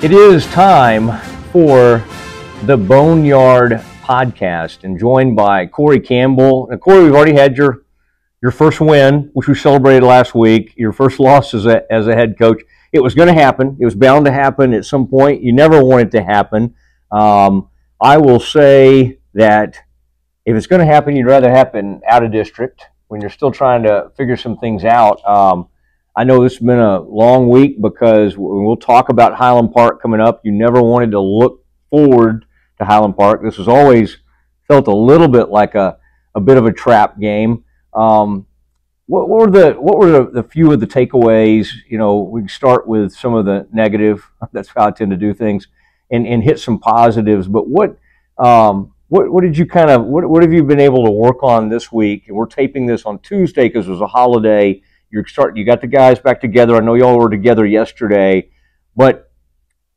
It is time for the Boneyard podcast, and joined by Cory Campbell. Now, Cory, we've already had your first win, which we celebrated last week. Your first loss as a head coach. It was going to happen. It was bound to happen at some point. You never want it to happen. I will say that if it's going to happen, you'd rather happen out of district when you're still trying to figure some things out. I know this has been a long week because we'll talk about Highland Park coming up. You never wanted to look forward to Highland Park. This has always felt a little bit like a bit of a trap game. What were the few of the takeaways? You know, we can start with some of the negative. That's how I tend to do things, and hit some positives. But what did you what have you been able to work on this week? And we're taping this on Tuesday because it was a holiday. You got the guys back together. I know y'all were together yesterday, but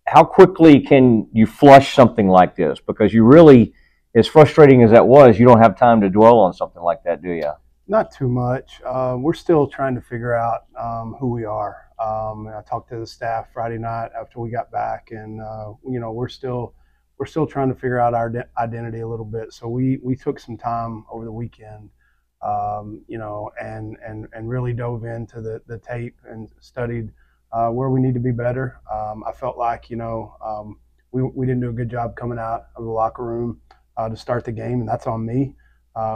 how quickly can you flush something like this? Because you really, as frustrating as that was, you don't have time to dwell on something like that, do you? Not too much. We're still trying to figure out who we are. I talked to the staff Friday night after we got back, and we're still trying to figure out our identity a little bit. So we took some time over the weekend, and really dove into the tape and studied where we need to be better. I felt like we didn't do a good job coming out of the locker room to start the game, and that's on me.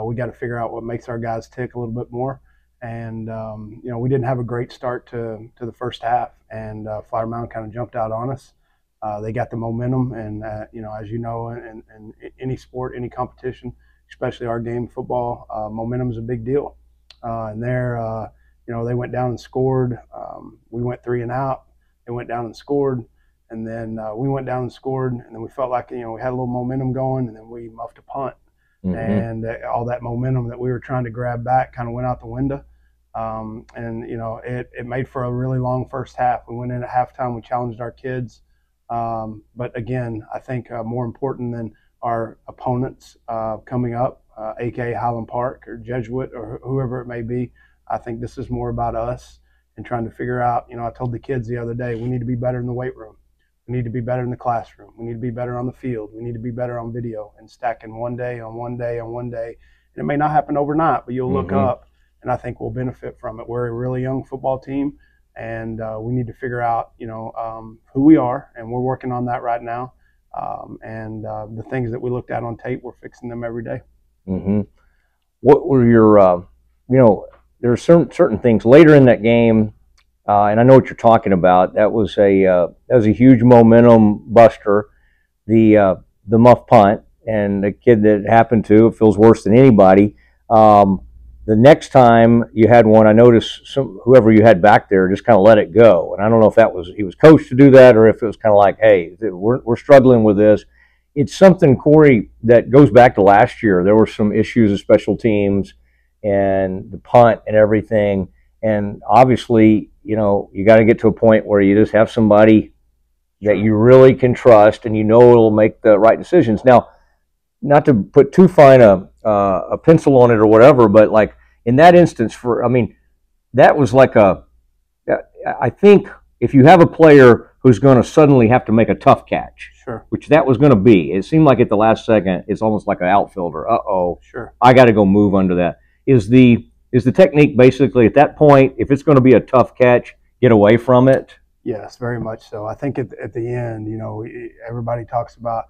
We got to figure out what makes our guys tick a little bit more. And, we didn't have a great start to the first half, and Flower Mound kind of jumped out on us. They got the momentum, and, as you know, in any sport, any competition, especially our game, football, momentum is a big deal. And there, they went down and scored. We went 3 and out. They went down and scored. And then we went down and scored, and then we felt like, we had a little momentum going, and then we muffed a punt. Mm-hmm. And all that momentum that we were trying to grab back kind of went out the window. It made for a really long first half. We went in at halftime. We challenged our kids. But again, I think more important than our opponents coming up, a.k.a. Highland Park or Jesuit or whoever it may be, I think this is more about us and trying to figure out, I told the kids the other day, we need to be better in the weight room. We need to be better in the classroom. We need to be better on the field. We need to be better on video and stacking one day on one day on one day. And it may not happen overnight, but you'll look up, and I think we'll benefit from it. We're a really young football team, and we need to figure out, who we are, and we're working on that right now. The things that we looked at on tape, we're fixing them every day. Mm-hmm. What were your, there are certain things later in that game. And I know what you're talking about. That was a huge momentum buster, the muff punt, and the kid that it happened to, it feels worse than anybody. The next time you had one, I noticed whoever you had back there just kind of let it go, and I don't know if he was coached to do that, or if it was kind of like, hey, we're struggling with this. It's something, Cory, that goes back to last year. There were some issues with special teams and the punt and everything, and obviously, you got to get to a point where you just have somebody that you really can trust, and it'll make the right decisions. Now, not to put too fine a pencil on it or whatever, but like in that instance, that was like I think if you have a player who's going to suddenly have to make a tough catch, sure, which that was going to be, it seemed like at the last second, it's almost like an outfielder. Sure, I got to go move under that. Is the technique basically at that point, if it's going to be a tough catch, get away from it? Yes, very much so. I think at the end, everybody talks about,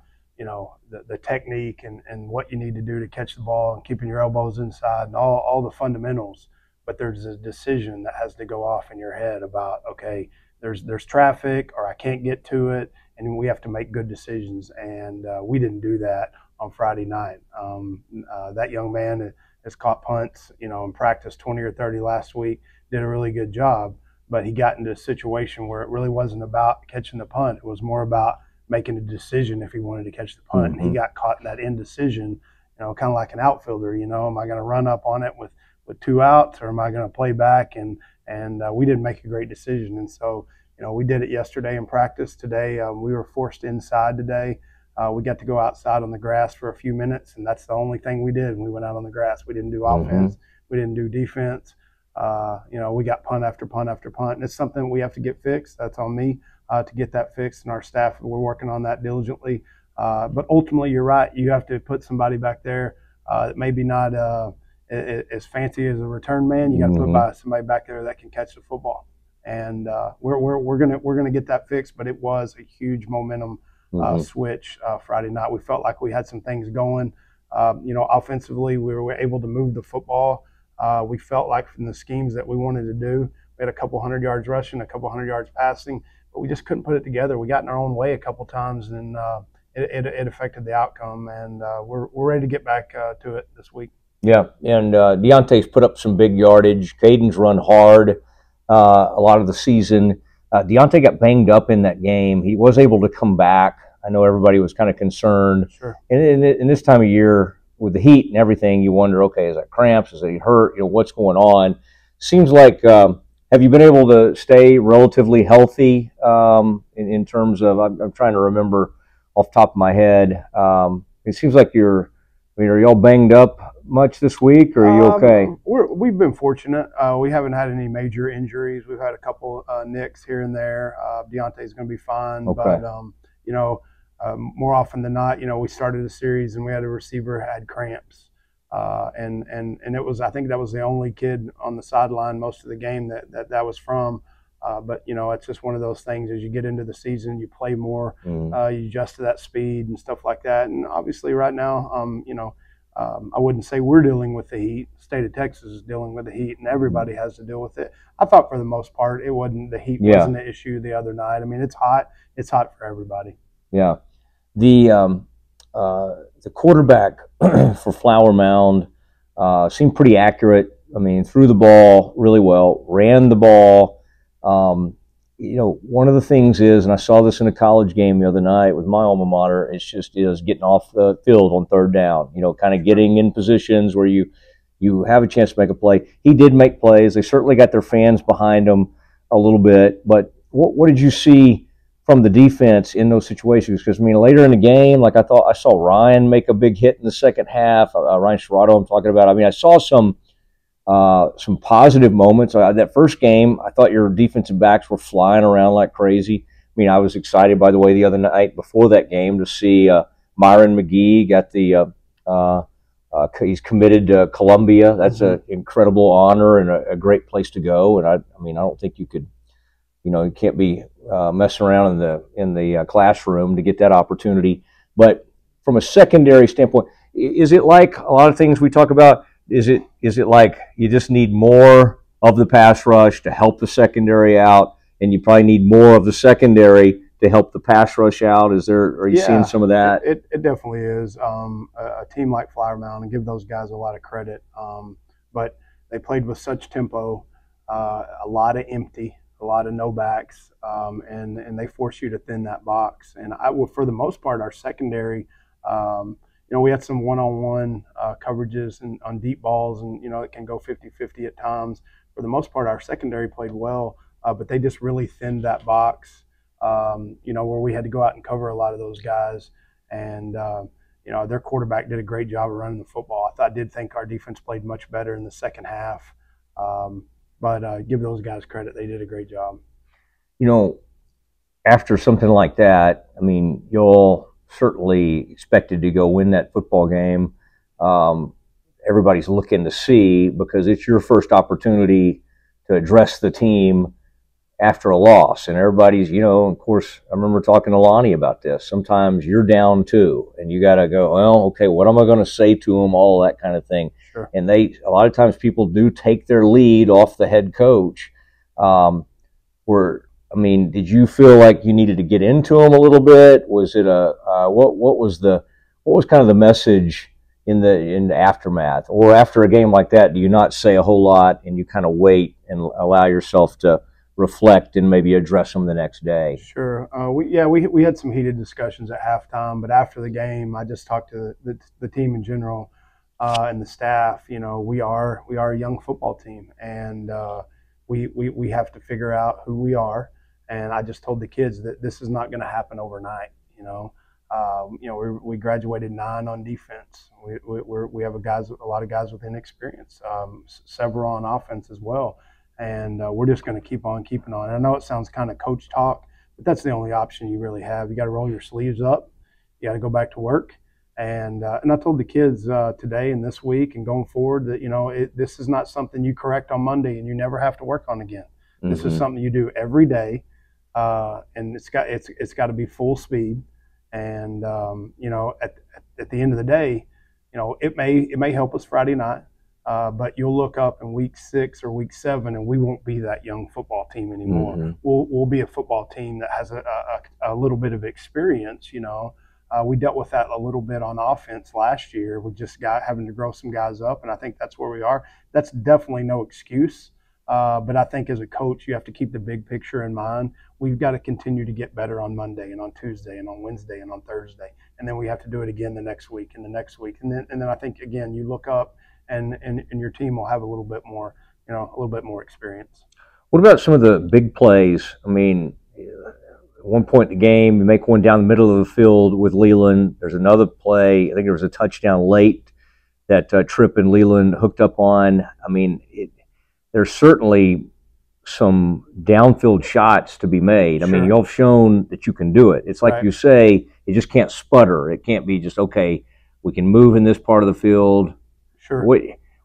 the technique and what you need to do to catch the ball and keeping your elbows inside and all the fundamentals. But there's a decision that has to go off in your head about, okay, there's traffic, or I can't get to it, and we have to make good decisions. And we didn't do that on Friday night. That young man has caught punts, in practice 20 or 30 last week, did a really good job, but he got into a situation where it really wasn't about catching the punt. It was more about making a decision if he wanted to catch the punt. And he got caught in that indecision, kind of like an outfielder, am I going to run up on it with 2 outs, or am I going to play back? And we didn't make a great decision. And so, we did it yesterday in practice. Today, we were forced inside today. We got to go outside on the grass for a few minutes, and that's the only thing we did. We went out on the grass. We didn't do offense. We didn't do defense. We got punt after punt after punt, and it's something we have to get fixed. That's on me. to get that fixed, and our staff, we're working on that diligently. But ultimately, you're right. You have to put somebody back there maybe not as fancy as a return man. You got to put somebody back there that can catch the football. And we're gonna get that fixed. But it was a huge momentum switch Friday night. We felt like we had some things going. Offensively, we were able to move the football. We felt like from the schemes that we wanted to do, we had a couple 100 yards rushing, a couple 100 yards passing, but we just couldn't put it together. We got in our own way a couple times, and it affected the outcome. And we're ready to get back to it this week. Yeah, and Deontay's put up some big yardage. Caden's run hard a lot of the season. Deontay got banged up in that game. He was able to come back. I know everybody was kind of concerned. Sure. And in this time of year, with the heat and everything, you wonder, okay, is that cramps? Is he hurt? What's going on? Seems like, have you been able to stay relatively healthy in terms of, I'm trying to remember off the top of my head. It seems like are y'all banged up much this week, or are you okay? We've been fortunate. We haven't had any major injuries. We've had a couple nicks here and there. Deontay's going to be fine, okay. But more often than not, we started a series and we had a receiver had cramps, and it was, I think that was the only kid on the sideline most of the game that was from. But it's just one of those things. As you get into the season, you play more, you adjust to that speed and stuff like that. And obviously, right now, I wouldn't say we're dealing with the heat. The state of Texas is dealing with the heat, and everybody has to deal with it. I thought for the most part, it wasn't the heat wasn't an issue the other night. I mean, it's hot. It's hot for everybody. Yeah, the quarterback for Flower Mound seemed pretty accurate. I mean, threw the ball really well, ran the ball. One of the things is, and I saw this in a college game the other night with my alma mater, is getting off the field on third down, kind of getting in positions where you have a chance to make a play. He did make plays. They certainly got their fans behind him a little bit. But what did you see from the defense in those situations? Because, later in the game, like I saw Ryan make a big hit in the second half. Ryan Serrato I'm talking about. I saw some positive moments. That first game, I thought your defensive backs were flying around like crazy. I was excited, by the way, the other night before that game to see Myron McGee got he's committed to Columbia. That's an incredible honor and a great place to go. And I don't think you could, you can't be messing around in the classroom to get that opportunity. But from a secondary standpoint, is it like a lot of things we talk about? Is it like you just need more of the pass rush to help the secondary out, and you probably need more of the secondary to help the pass rush out? Are you seeing some of that? It definitely is. A team like Flower Mound, and give those guys a lot of credit. But they played with such tempo, a lot of empty, a lot of no backs, and they force you to thin that box. And for the most part, our secondary. We had some one-on-one coverages on deep balls, and, it can go 50-50 at times. For the most part, our secondary played well, but they just really thinned that box, where we had to go out and cover a lot of those guys. And, their quarterback did a great job of running the football. I did think our defense played much better in the second half, but give those guys credit. They did a great job. After something like that, you'll certainly expected to go win that football game. Everybody's looking to see, because it's your first opportunity to address the team after a loss. And everybody's, of course, I remember talking to Lonnie about this. Sometimes you're down too, and you got to go, well, okay, what am I going to say to them? All that kind of thing. Sure. And a lot of times people do take their lead off the head coach. Did you feel like you needed to get into them a little bit? Was it what was kind of the message in the aftermath, or after a game like that? Do you not say a whole lot and you kind of wait and allow yourself to reflect and maybe address them the next day? Sure. We had some heated discussions at halftime, but after the game, I just talked to the team in general and the staff. We are a young football team, and we have to figure out who we are. And I just told the kids that this is not going to happen overnight. We graduated 9 on defense. We have a lot of guys with inexperience, several on offense as well. And we're just going to keep on keeping on. I know it sounds kind of coach talk, but that's the only option you really have. You got to roll your sleeves up. You got to go back to work. And I told the kids today and this week and going forward that, you know, this is not something you correct on Monday and you never have to work on again. This is something you do every day, and it's got to be full speed. And you know, at the end of the day, you know, it may help us Friday night, but you'll look up in week 6 or week 7, and we won't be that young football team anymore. We'll be a football team that has a little bit of experience. You know, we dealt with that a little bit on offense last year. We just having to grow some guys up, and I think that's where we are. That's definitely no excuse. But I think as a coach, you have to keep the big picture in mind. We've got to continue to get better on Monday and on Tuesday and on Wednesday and on Thursday. And then we have to do it again the next week and the next week. And then I think, again, you look up and your team will have a little bit more, you know, a little bit more experience. What about some of the big plays? I mean, at one point in the game, you make one down the middle of the field with Leland. There's another play. I think there was a touchdown late that Tripp and Leland hooked up on. I mean, there's certainly some downfield shots to be made. I mean, you've shown that you can do it. It's like you say, it just can't sputter. It can't be just, okay, we can move in this part of the field. Sure.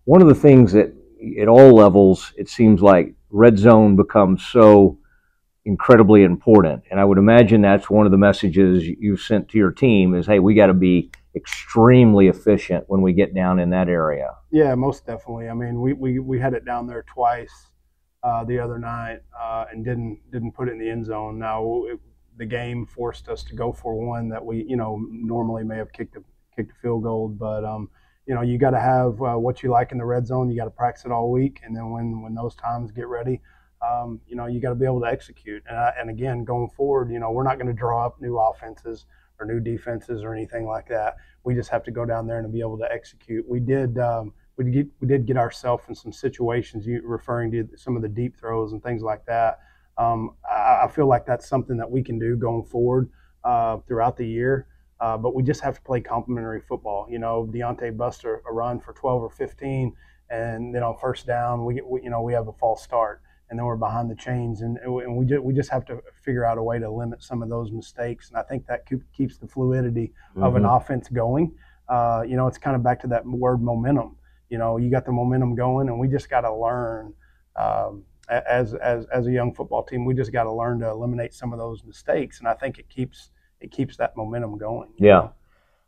One of the things that at all levels, it seems like red zone becomes so incredibly important. And I would imagine that's one of the messages you've sent to your team is, hey, we got to be extremely efficient when we get down in that area. Yeah, most definitely. I mean, we had it down there twice the other night and didn't put it in the end zone. Now the game forced us to go for one that we, you know, normally may have kicked a field goal, but you know, you got to have what you like in the red zone. You got to practice it all week, and then when those times get ready, you know, you got to be able to execute. And again, going forward, you know, we're not going to draw up new offenses or new defenses or anything like that. We just have to go down there and be able to execute. We did get ourselves in some situations, referring to some of the deep throws and things like that. I feel like that's something that we can do going forward throughout the year. But we just have to play complementary football. You know, Deontay busts a run for 12 or 15, and then on first down, we have a false start, and then we're behind the chains, and we just have to figure out a way to limit some of those mistakes. And I think that keeps the fluidity of an offense going. You know, it's kind of back to that word momentum. You know, you got the momentum going, and we just got to learn as a young football team. We just got to learn to eliminate some of those mistakes, and I think it keeps that momentum going. Yeah.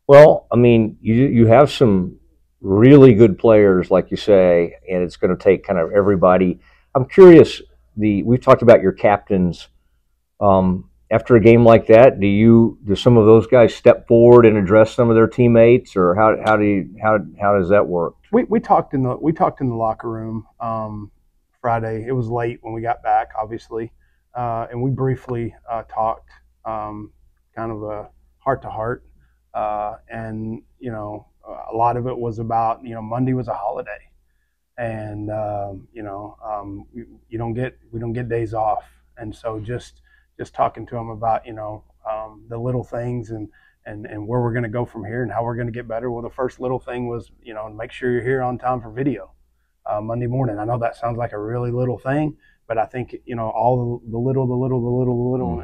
Well, I mean, you have some really good players, like you say, and it's going to take kind of everybody. I'm curious, we've talked about your captains. After a game like that, do some of those guys step forward and address some of their teammates, or how does that work? We talked in the locker room Friday. It was late when we got back, obviously, and we briefly talked, kind of a heart to heart, and you know, a lot of it was about, you know, Monday was a holiday, and you know, we don't get days off, and so just talking to them about, you know, the little things and where we're going to go from here and how we're going to get better. Well, the first little thing was, you know, make sure you're here on time for video Monday morning. I know that sounds like a really little thing, but I think, you know, all the little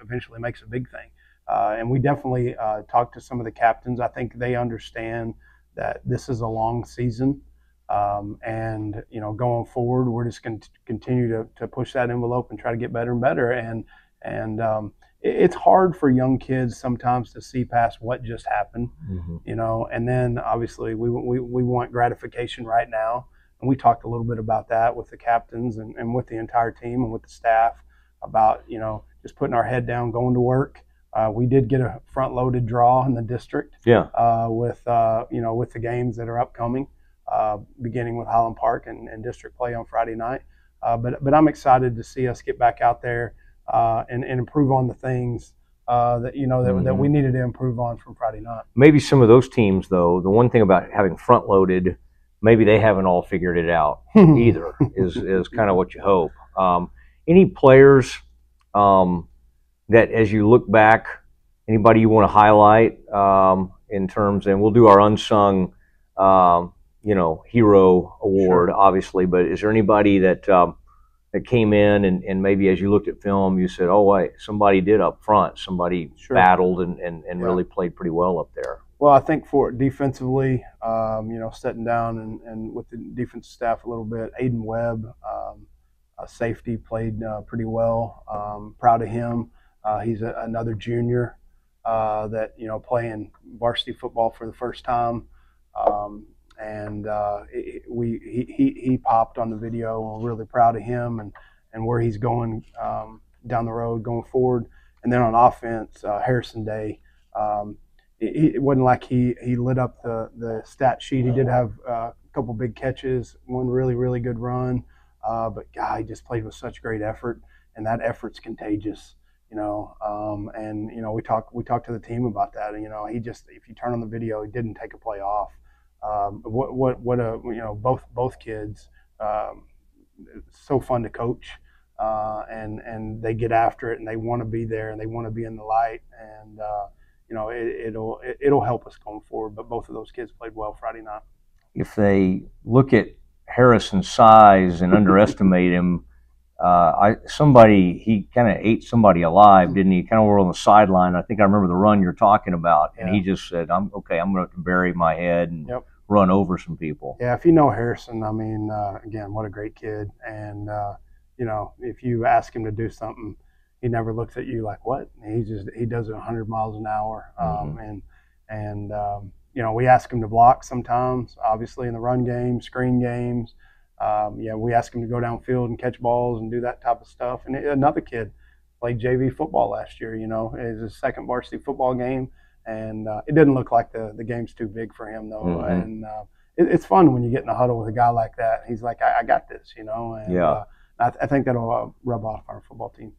eventually makes a big thing. And we definitely talked to some of the captains. I think they understand that this is a long season. And, you know, going forward, we're just going to continue to push that envelope and try to get better and better. And it's hard for young kids sometimes to see past what just happened, you know, and then obviously we want gratification right now. And we talked a little bit about that with the captains and with the entire team and with the staff about, you know, just putting our head down, going to work. We did get a front-loaded draw in the district, with the games that are upcoming, beginning with Highland Park and district play on Friday night. But I'm excited to see us get back out there and improve on the things that we needed to improve on from Friday night. Maybe some of those teams, though, the one thing about having front-loaded, maybe they haven't all figured it out either. is kind of what you hope. Any players that, as you look back, anybody you want to highlight in terms, and we'll do our unsung, hero award, obviously, but is there anybody that that came in, and maybe as you looked at film, you said, oh, wait, somebody did up front. Somebody battled and really played pretty well up there. Well, I think for defensively, sitting down and with the defensive staff a little bit, Aiden Webb, a safety, played pretty well. Proud of him. He's another junior that, playing varsity football for the first time. He popped on the video. We're really proud of him and where he's going down the road going forward. And then on offense, Harrison Day, it wasn't like he lit up the stat sheet. He did have a couple big catches, one really, really good run. But God, he just played with such great effort, and that effort's contagious. We talked to the team about that. And, he just, if you turn on the video, he didn't take a play off. Both kids, so fun to coach, and they get after it, and they want to be there, and they want to be in the light, and it'll help us going forward. But both of those kids played well Friday night. If they look at Harrison's size and underestimate him, he kind of ate somebody alive, didn't he? Kind of were on the sideline. I think I remember the run you're talking about, and he just said, I'm going to have to bury my head and run over some people. Yeah, if you know Harrison, I mean, again, what a great kid. And, if you ask him to do something, he never looks at you like, what? He does it 100 miles an hour. We ask him to block sometimes, obviously in the run game, screen games. We ask him to go downfield and catch balls and do that type of stuff. And another kid played JV football last year, it was his second varsity football game. And it didn't look like the game's too big for him, though. And it's fun when you get in a huddle with a guy like that. He's like, I got this, And I think that'll rub off our football team.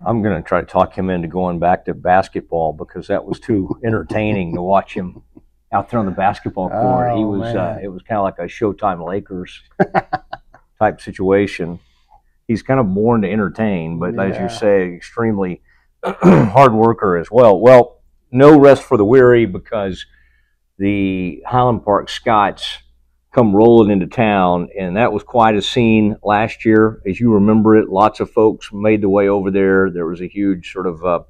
I'm going to try to talk him into going back to basketball because that was too entertaining to watch him out there on the basketball court. It was kind of like a Showtime Lakers type situation. He's kind of born to entertain, but as you say, extremely hard worker as well. Well, no rest for the weary because the Highland Park Scots come rolling into town, and that was quite a scene last year. As you remember it, lots of folks made the way over there. There was a huge sort of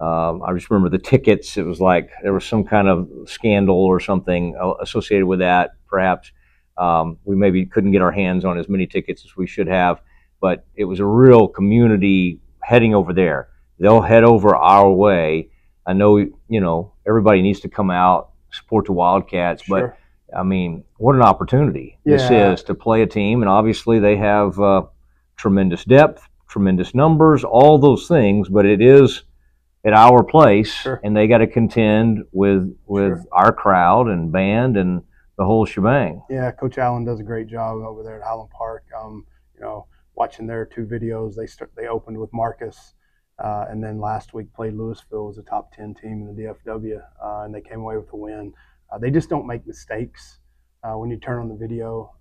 I just remember the tickets. It was like there was some kind of scandal or something associated with that, perhaps. We maybe couldn't get our hands on as many tickets as we should have, but it was a real community heading over there. They'll head over our way. I know, everybody needs to come out, support the Wildcats, but I mean, what an opportunity this is to play a team. And obviously they have tremendous depth, tremendous numbers, all those things, but it is at our place, and they got to contend with our crowd and band and the whole shebang. Yeah, Coach Allen does a great job over there at Highland Park. Watching their two videos, they opened with Marcus, and then last week played Louisville as a top 10 team in the DFW, and they came away with a win. They just don't make mistakes when you turn on the video,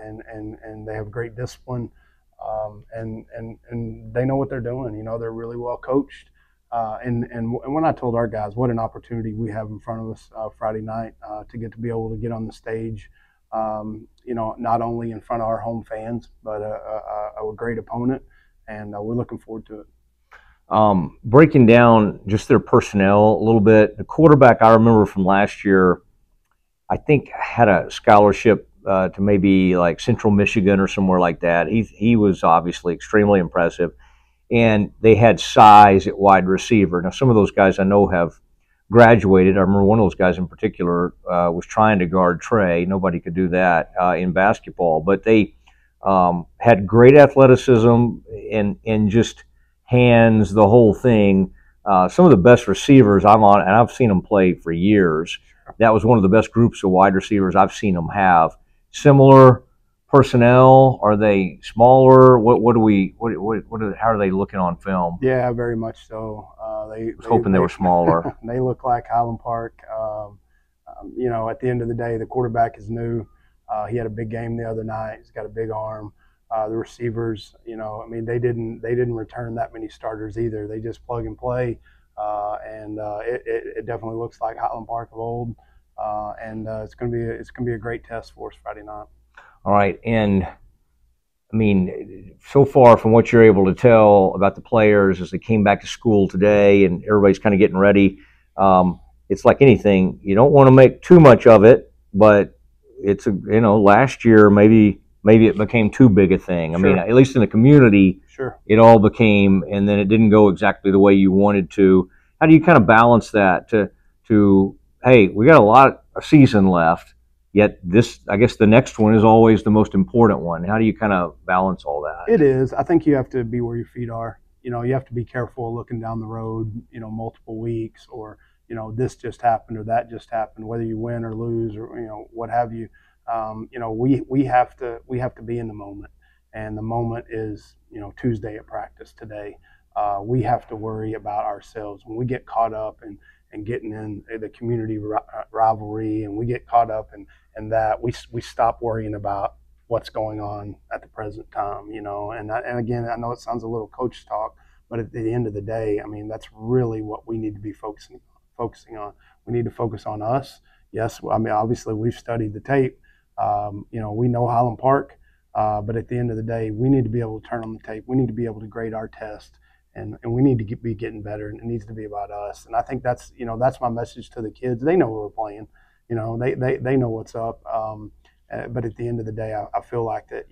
and they have great discipline, and they know what they're doing. They're really well coached. And when I told our guys what an opportunity we have in front of us Friday night to be able to get on the stage, not only in front of our home fans, but a great opponent, and we're looking forward to it. Breaking down just their personnel a little bit, the quarterback I remember from last year, I think had a scholarship to maybe like Central Michigan or somewhere like that. He was obviously extremely impressive. And they had size at wide receiver. Now, some of those guys I know have graduated. I remember one of those guys in particular was trying to guard Trey. Nobody could do that in basketball. But they had great athleticism and just hands, the whole thing. Some of the best receivers I'm on, and I've seen them play for years. That was one of the best groups of wide receivers I've seen them have. Similar personnel? Are they smaller? How are they looking on film? Yeah, very much so. I was hoping they were smaller. They look like Highland Park. At the end of the day, the quarterback is new. He had a big game the other night. He's got a big arm. The receivers, they didn't return that many starters either. They just plug and play, and it definitely looks like Highland Park of old. And it's gonna be a great test for us Friday night. All right, and I mean, so far from what you're able to tell about the players as they came back to school today and everybody's kind of getting ready, it's like anything. You don't want to make too much of it, but it's last year maybe it became too big a thing. I Sure. mean, at least in the community, Sure. it all became, and then it didn't go exactly the way you wanted to. How do you kind of balance that to hey, we got a season left, yet this, I guess the next one is always the most important one. How do you kind of balance all that? It is. I think you have to be where your feet are. You have to be careful looking down the road, multiple weeks, or, this just happened or that just happened, whether you win or lose or, what have you. We have to be in the moment, and the moment is, Tuesday at practice today. We have to worry about ourselves when we get caught up and getting in the community rivalry, and we get caught up in that we stop worrying about what's going on at the present time, and again, I know it sounds a little coach talk, but at the end of the day, I mean, that's really what we need to be focusing on. We need to focus on us. Yes, I mean, obviously we've studied the tape. We know Highland Park, but at the end of the day, we need to be able to turn on the tape. We need to be able to grade our test, and we need to be getting better, and it needs to be about us. And I think that's my message to the kids. They know who we're playing. They know what's up. But at the end of the day, I feel like that,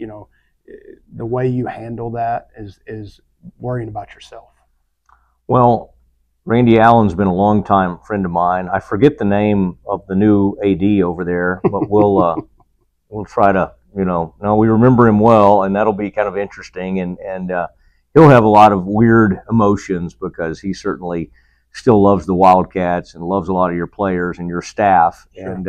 the way you handle that is worrying about yourself. Well, Randy Allen's been a long-time friend of mine. I forget the name of the new AD over there, but we'll try to, we remember him well, and that'll be kind of interesting. And he'll have a lot of weird emotions because he certainly still loves the Wildcats and loves a lot of your players and your staff. Sure. And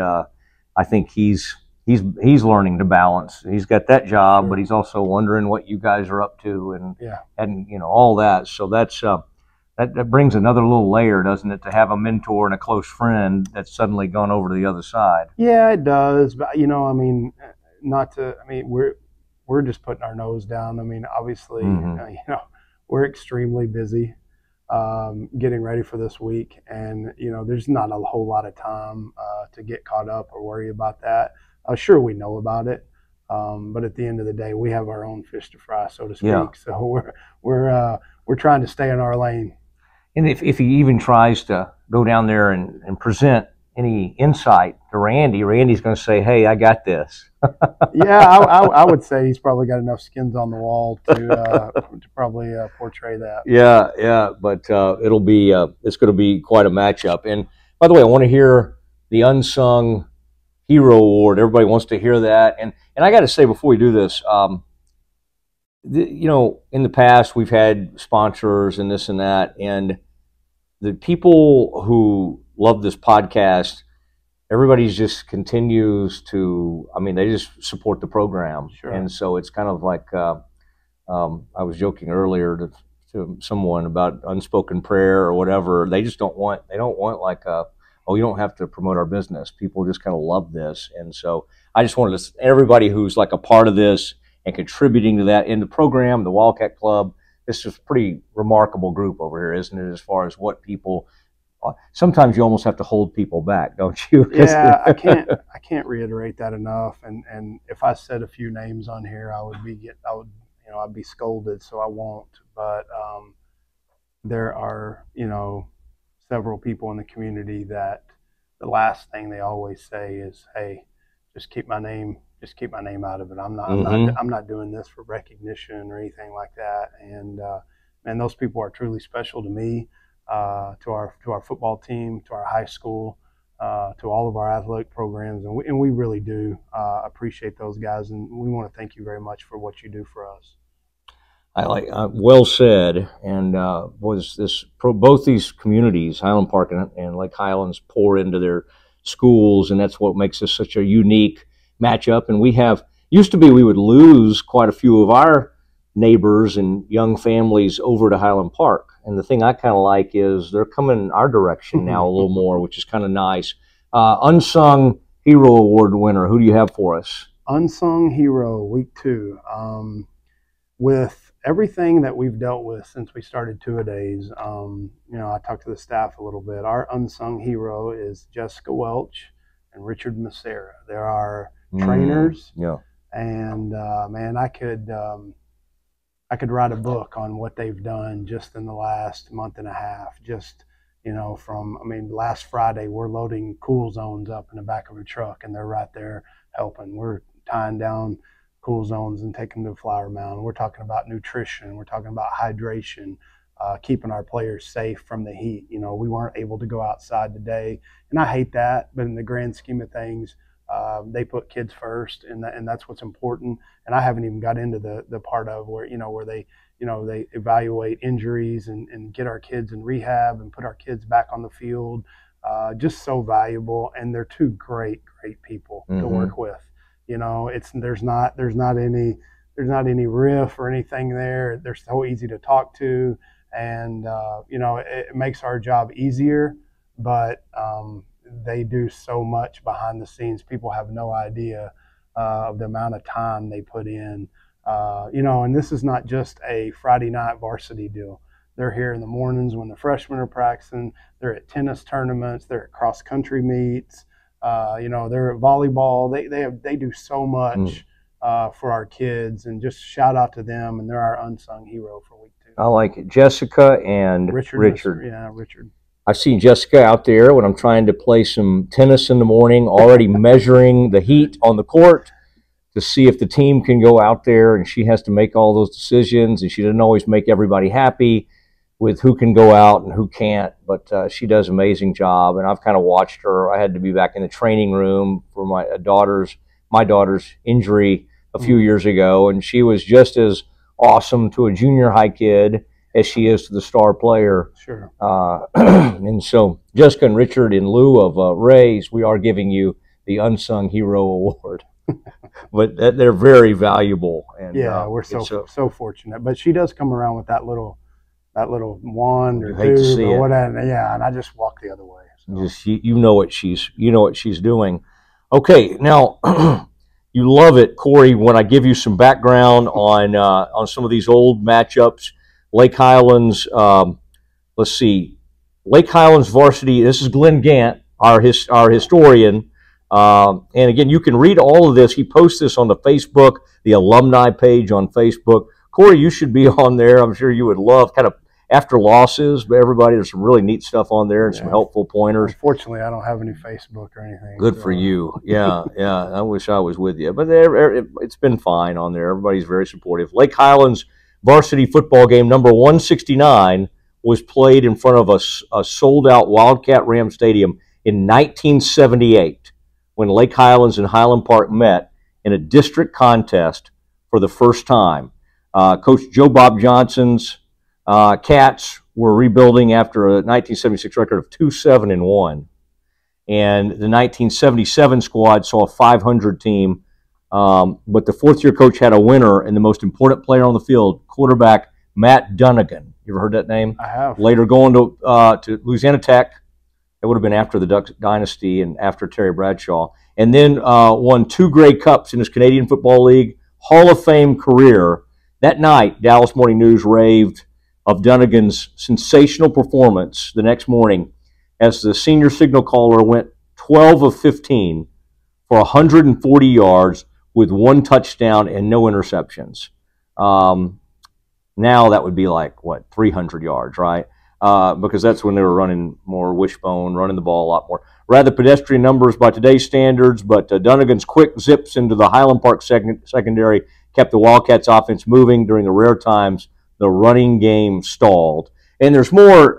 I think he's learning to balance. He's got that job, sure, but he's also wondering what you guys are up to and all that. So that's that brings another little layer, doesn't it, to have a mentor and a close friend that's suddenly gone over to the other side. Yeah, it does. But we're just putting our nose down. I mean, obviously, we're extremely busy getting ready for this week, and there's not a whole lot of time to get caught up or worry about that. Sure, we know about it, but at the end of the day, we have our own fish to fry, so to speak. Yeah. So we're trying to stay in our lane. And if he even tries to go down there and present any insight to Randy, Randy's going to say, "Hey, I got this." Yeah, I would say he's probably got enough skins on the wall to probably portray that. Yeah, but it'll be it's going to be quite a matchup. And by the way, I want to hear the unsung hero award. Everybody wants to hear that. And I got to say before we do this, in the past we've had sponsors and this and that, and the people who love this podcast, everybody just continues to, they just support the program. Sure. And so it's kind of like, I was joking earlier to someone about unspoken prayer or whatever. They don't want like you don't have to promote our business. People just kind of love this. And so I just wanted to, everybody who's like a part of this and contributing to that in the program, the Wildcat Club, this is a pretty remarkable group over here, isn't it, as far as what people, sometimes you almost have to hold people back, don't you? Yeah, I can't reiterate that enough. And if I said a few names on here, I'd be scolded, so I won't. But there are, several people in the community that the last thing they always say is, "Hey, just keep my name out of it. I'm not doing this for recognition or anything like that." And those people are truly special to me, to our football team, to our high school, to all of our athletic programs, and we really do appreciate those guys, and we want to thank you very much for what you do for us. Well said. And both these communities, Highland Park and Lake Highlands, pour into their schools, and that's what makes this such a unique matchup. And we would lose quite a few of our neighbors and young families over to Highland Park. And the thing I kind of like is they're coming our direction now a little more, which is kind of nice. Unsung Hero Award winner, who do you have for us? Unsung Hero, week 2. With everything that we've dealt with since we started two-a-days, I talked to the staff a little bit. Our unsung hero is Jessica Welch and Richard Macera. There are trainers And man, I could write a book on what they've done just in the last month and a half. Just, you know, last Friday we're loading cool zones up in the back of a truck, and they're right there helping. We're tying down cool zones and taking them to Flower Mound. We're talking about nutrition. We're talking about hydration, keeping our players safe from the heat. You know, we weren't able to go outside today, and I hate that, but in the grand scheme of things, they put kids first, and that's what's important. And I haven't even got into the part of where they evaluate injuries and get our kids in rehab and put our kids back on the field. Just so valuable, and they're two great people to work with. You know, there's not any riff or anything there. They're so easy to talk to, and you know, it makes our job easier. But they do so much behind the scenes. People have no idea of the amount of time they put in. You know, and this is not just a Friday night varsity deal. They're here in the mornings when the freshmen are practicing. They're at tennis tournaments. They're at cross country meets. You know, they're at volleyball. They do so much for our kids, and just shout out to them. And they're our unsung hero for week 2. I like it. Jessica and Richard. Yeah, Richard. I've seen Jessica out there when I'm trying to play some tennis in the morning, already measuring the heat on the court to see if the team can go out there, and she has to make all those decisions, and she doesn't always make everybody happy with who can go out and who can't, but she does an amazing job, and I've kind of watched her. I had to be back in the training room for my daughter's injury a few years ago, and she was just as awesome to a junior high kid as she is to the star player. Sure. And so, Jessica and Richard, in lieu of raise, we are giving you the Unsung Hero Award. But they're very valuable. And yeah, we're so fortunate. But she does come around with that little wand or tube or whatever. Yeah, and I just walk the other way. So. Just you know what she's doing. Okay, now you love it, Cory, when I give you some background on some of these old matchups. Lake Highlands, let's see, Lake Highlands varsity. This is Glenn Gant, our historian. And again, you can read all of this. He posts this on the Facebook, the alumni page on Facebook. Cory, you should be on there. I'm sure you would love kind of after losses, but everybody, there's some really neat stuff on there and some helpful pointers. Unfortunately, I don't have any Facebook or anything. Good for you. Yeah, yeah. I wish I was with you. But it's been fine on there. Everybody's very supportive. Lake Highlands varsity football game number 169 was played in front of a sold-out Wildcat Ram Stadium in 1978 when Lake Highlands and Highland Park met in a district contest for the first time. Coach Joe Bob Johnson's Cats were rebuilding after a 1976 record of 2-7-1. And the 1977 squad saw a 500 team, but the fourth-year coach had a winner and the most important player on the field, quarterback Matt Dunnigan. You ever heard that name? I have. Later going to Louisiana Tech. It would have been after the Duck Dynasty and after Terry Bradshaw. And then won 2 Grey Cups in his Canadian Football League Hall of Fame career. That night, Dallas Morning News raved of Dunnigan's sensational performance the next morning as the senior signal caller went 12 of 15 for 140 yards with 1 touchdown and no interceptions. Now that would be like, 300 yards, right? Because that's when they were running more wishbone, running the ball a lot more. Rather pedestrian numbers by today's standards, but Dunnigan's quick zips into the Highland Park secondary kept the Wildcats offense moving during the rare times the running game stalled. And there's more.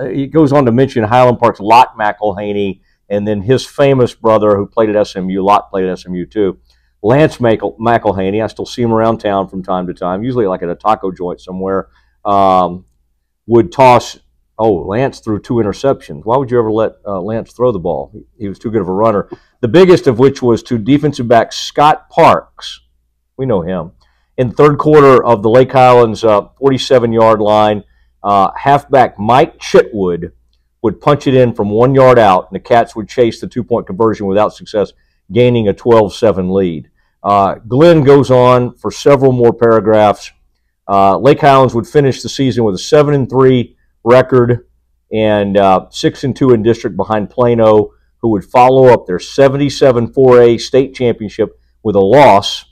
It goes on to mention Highland Park's Lot McElhaney and then his famous brother who played at SMU. Lot played at SMU too. Lance McElhaney, I still see him around town from time to time, usually like at a taco joint somewhere, would toss. Oh, Lance threw 2 interceptions. Why would you ever let Lance throw the ball? He was too good of a runner. The biggest of which was to defensive back Scott Parks. We know him. In the third quarter of the Lake Highlands 47-yard line, halfback Mike Chitwood would punch it in from 1 yard out, and the Cats would chase the 2-point conversion without success, gaining a 12-7 lead. Glenn goes on for several more paragraphs. Lake Highlands would finish the season with a 7-3 record and 6-2 in district behind Plano, who would follow up their 77 4A state championship with a loss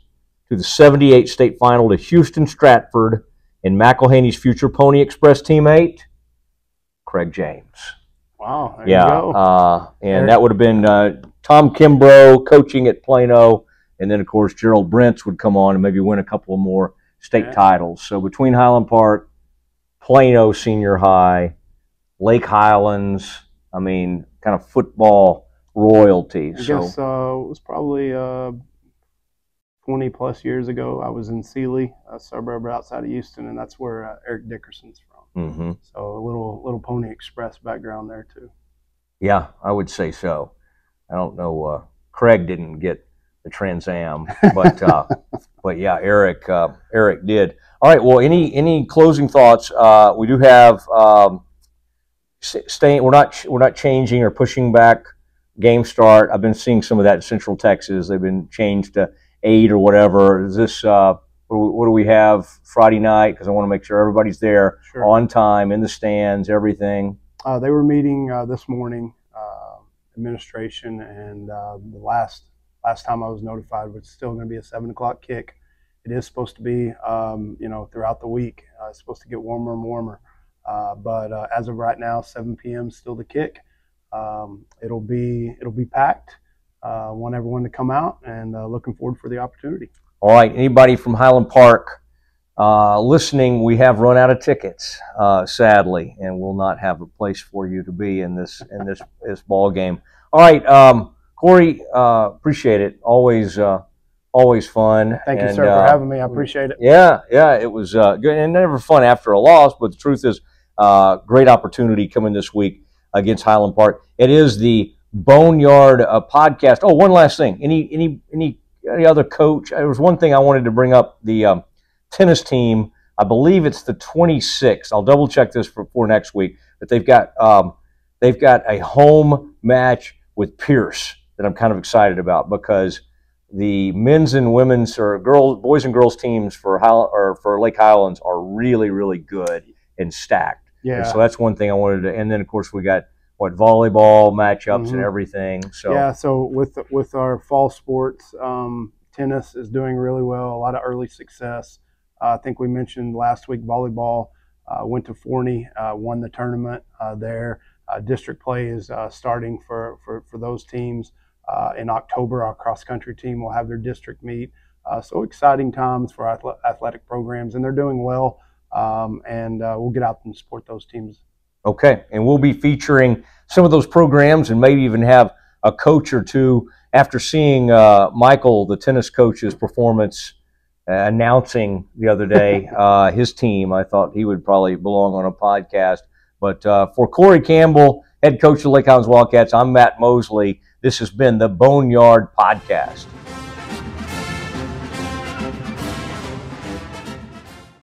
to the 78 state final to Houston Stratford and McElhaney's future Pony Express teammate, Craig James. Wow, there you go. And that would have been Tom Kimbrough coaching at Plano, and then, of course, Gerald Brents would come on and maybe win a couple more state titles. So between Highland Park, Plano Senior High, Lake Highlands, I mean, kind of football royalty. I guess it was probably 20-plus years ago. I was in Sealy, a suburb outside of Houston, and that's where Eric Dickerson's from. Mm-hmm. So a little Pony Express background there, too. Yeah, I would say so. I don't know. Craig didn't get the Trans Am, but yeah, Eric did. All right. Well, any closing thoughts? We do have staying. We're not changing or pushing back game start. I've been seeing some of that in Central Texas. They've been changed to 8 or whatever. Is this what do we have Friday night? Because I want to make sure everybody's there on time in the stands, everything. They were meeting this morning, administration, and the last time I was notified was still going to be a 7 o'clock kick. It is supposed to be, throughout the week. It's supposed to get warmer and warmer. But as of right now, 7 p.m. is still the kick. It'll be packed. Want everyone to come out, and looking forward for the opportunity. All right, anybody from Highland Park listening, we have run out of tickets, sadly, and will not have a place for you to be in this ball game. All right, Cory, appreciate it. Always fun. Thank you, sir, for having me. I appreciate it. Yeah, it was good, and never fun after a loss. But the truth is, great opportunity coming this week against Highland Park. It is the Boneyard podcast. Oh, one last thing. Any other coach? There was one thing I wanted to bring up. The tennis team. I believe it's the 26th. I'll double check this for next week. But they've got a home match with Pierce that I'm kind of excited about, because the men's and women's or boys and girls teams for Lake Highlands are really, really good and stacked. Yeah. And so that's one thing I wanted to. And then of course we got volleyball matchups and everything. So yeah. So with our fall sports, tennis is doing really well. A lot of early success. I think we mentioned last week volleyball went to Forney, won the tournament there. District play is starting for those teams. In October, our cross-country team will have their district meet. So exciting times for athletic programs, and they're doing well. And we'll get out and support those teams. Okay, and we'll be featuring some of those programs and maybe even have a coach or two. After seeing Michael, the tennis coach's performance, announcing the other day his team, I thought he would probably belong on a podcast. But for Cory Campbell, head coach of the Lake Highlands Wildcats, I'm Matt Mosely. This has been the Boneyard Podcast.